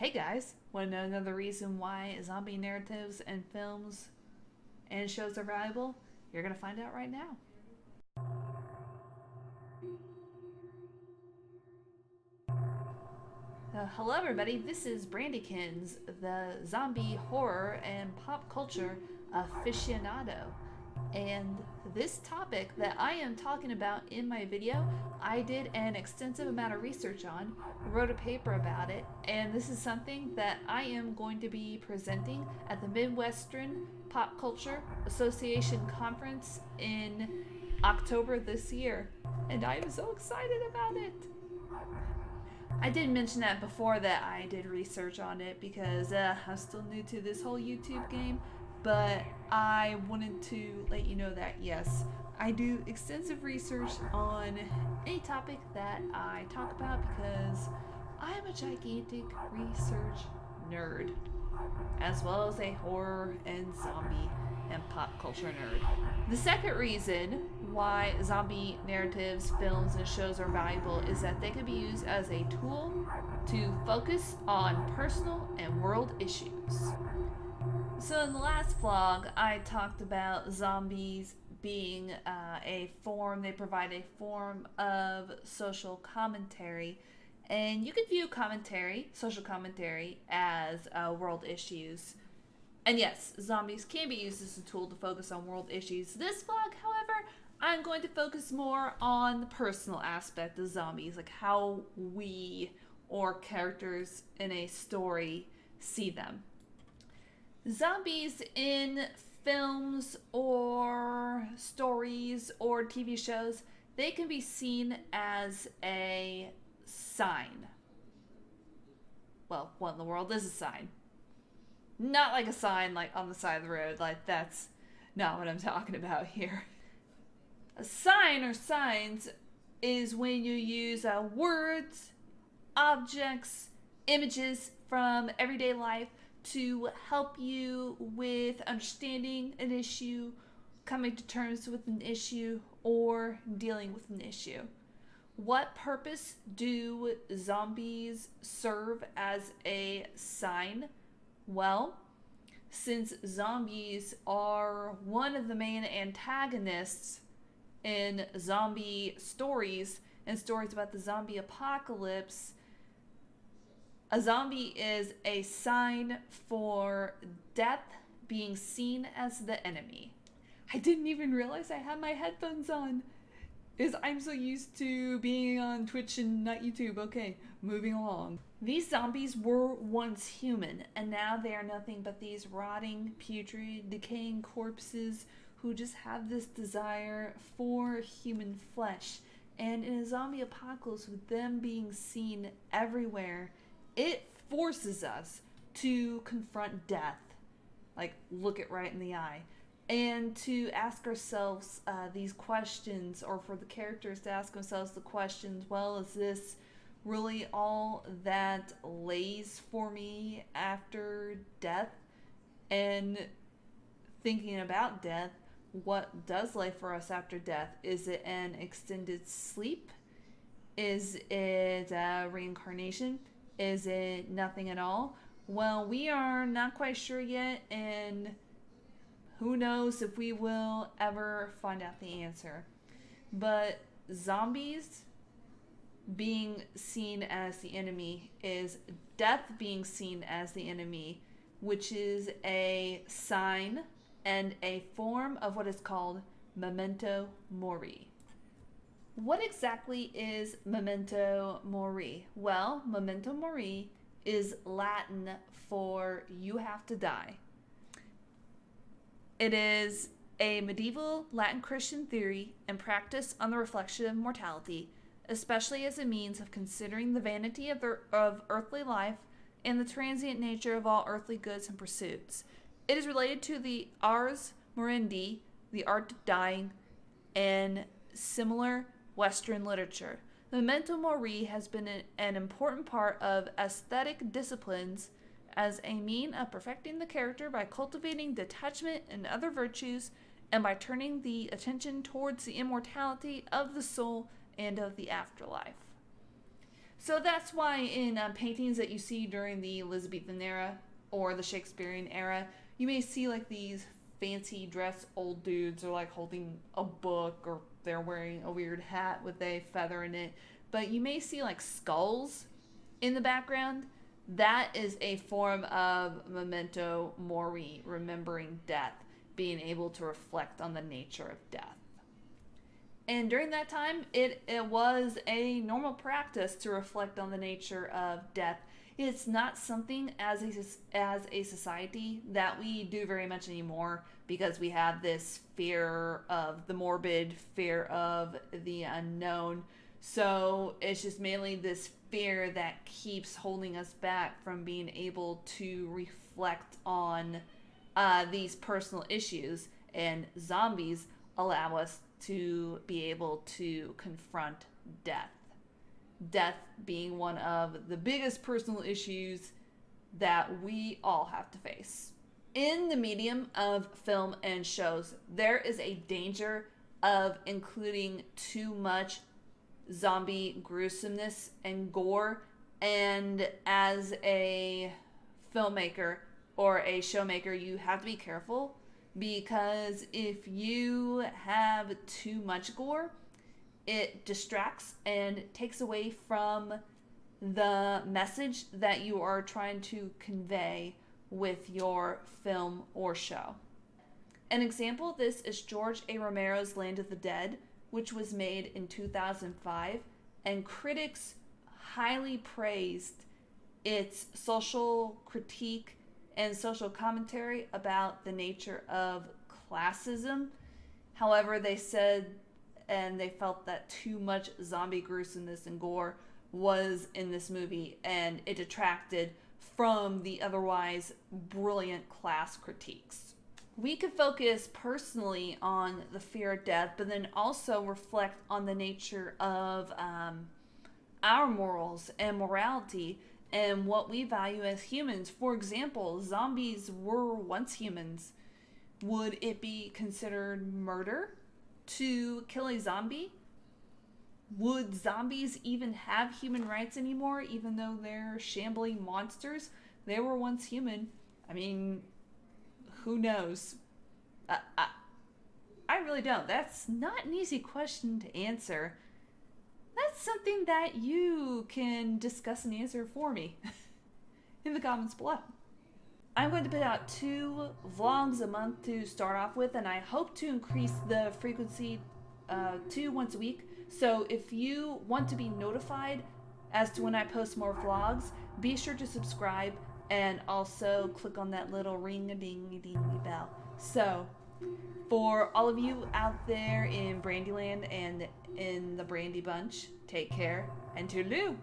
Hey guys, want to know another reason why zombie narratives and films and shows are valuable? You're going to find out right now. Hello everybody, this is Brandykins, the zombie horror and pop culture aficionado. And this topic that I am talking about in my video, I did an extensive amount of research on, wrote a paper about it, and this is something that I am going to be presenting at the Midwestern Pop Culture Association Conference in October this year. And I am so excited about it. I did mention that before that I did research on it because I'm still new to this whole YouTube game, but I wanted to let you know that yes, I do extensive research on any topic that I talk about because I am a gigantic research nerd, as well as a horror and zombie and pop culture nerd. The second reason why zombie narratives, films, and shows are valuable is that they can be used as a tool to focus on personal and world issues. So in the last vlog, I talked about zombies being they provide a form of social commentary. And you can view social commentary, as world issues. And yes, zombies can be used as a tool to focus on world issues. This vlog, however, I'm going to focus more on the personal aspect of zombies, like how we or characters in a story see them. Zombies in films or stories or TV shows, they can be seen as a sign. Well, what in the world is a sign? Not like a sign like on the side of the road, like that's not what I'm talking about here. A sign or signs is when you use words, objects, images from everyday life to help you with understanding an issue, coming to terms with an issue, or dealing with an issue. What purpose do zombies serve as a sign? Well, since zombies are one of the main antagonists in zombie stories and stories about the zombie apocalypse, a zombie is a sign for death being seen as the enemy. I didn't even realize I had my headphones on, because I'm so used to being on Twitch and not YouTube. Okay, moving along. These zombies were once human, and now they are nothing but these rotting, putrid, decaying corpses who just have this desire for human flesh. And in a zombie apocalypse, with them being seen everywhere, it forces us to confront death. Like, look it right in the eye. And to ask ourselves these questions, or for the characters to ask themselves the questions, well, is this really all that lays for me after death? And thinking about death, what does lay for us after death? Is it an extended sleep? Is it reincarnation? Is it nothing at all? Well, we are not quite sure yet, and who knows if we will ever find out the answer. But zombies being seen as the enemy is death being seen as the enemy, which is a sign and a form of what is called memento mori. What exactly is memento mori? Well, memento mori is Latin for you have to die. It is a medieval Latin Christian theory and practice on the reflection of mortality, especially as a means of considering the vanity of earthly life and the transient nature of all earthly goods and pursuits. It is related to the ars moriendi, the art of dying, and similar Western literature. Memento mori has been an important part of aesthetic disciplines as a mean of perfecting the character by cultivating detachment and other virtues, and by turning the attention towards the immortality of the soul and of the afterlife. So that's why in paintings that you see during the Elizabethan era or the Shakespearean era, you may see like these fancy dressed old dudes are like holding a book, or they're wearing a weird hat with a feather in it. But you may see like skulls in the background. That is a form of memento mori, remembering death, being able to reflect on the nature of death. And during that time, it was a normal practice to reflect on the nature of death. It's not something as a society that we do very much anymore, because we have this fear of the morbid, fear of the unknown. So it's just mainly this fear that keeps holding us back from being able to reflect on these personal issues. And zombies allow us to be able to confront death. Death being one of the biggest personal issues that we all have to face. In the medium of film and shows, there is a danger of including too much zombie gruesomeness and gore. And as a filmmaker or a showmaker, you have to be careful, because if you have too much gore, it distracts and takes away from the message that you are trying to convey with your film or show. An example of this is George A. Romero's Land of the Dead, which was made in 2005, and critics highly praised its social critique and social commentary about the nature of classism. However, they said and they felt that too much zombie gruesomeness and gore was in this movie, and it detracted from the otherwise brilliant class critiques. We could focus personally on the fear of death, but then also reflect on the nature of our morals and morality and what we value as humans. For example, zombies were once humans. Would it be considered murder to kill a zombie? Would zombies even have human rights anymore, even though they're shambling monsters? They were once human. I mean, who knows? I really don't. That's not an easy question to answer. That's something that you can discuss and answer for me in the comments below. I'm going to put out 2 vlogs a month to start off with, and I hope to increase the frequency to once a week. So if you want to be notified as to when I post more vlogs, be sure to subscribe and also click on that little ring-a-ding-a-ding bell. So for all of you out there in Brandyland and in the Brandy Bunch, take care and toodaloo!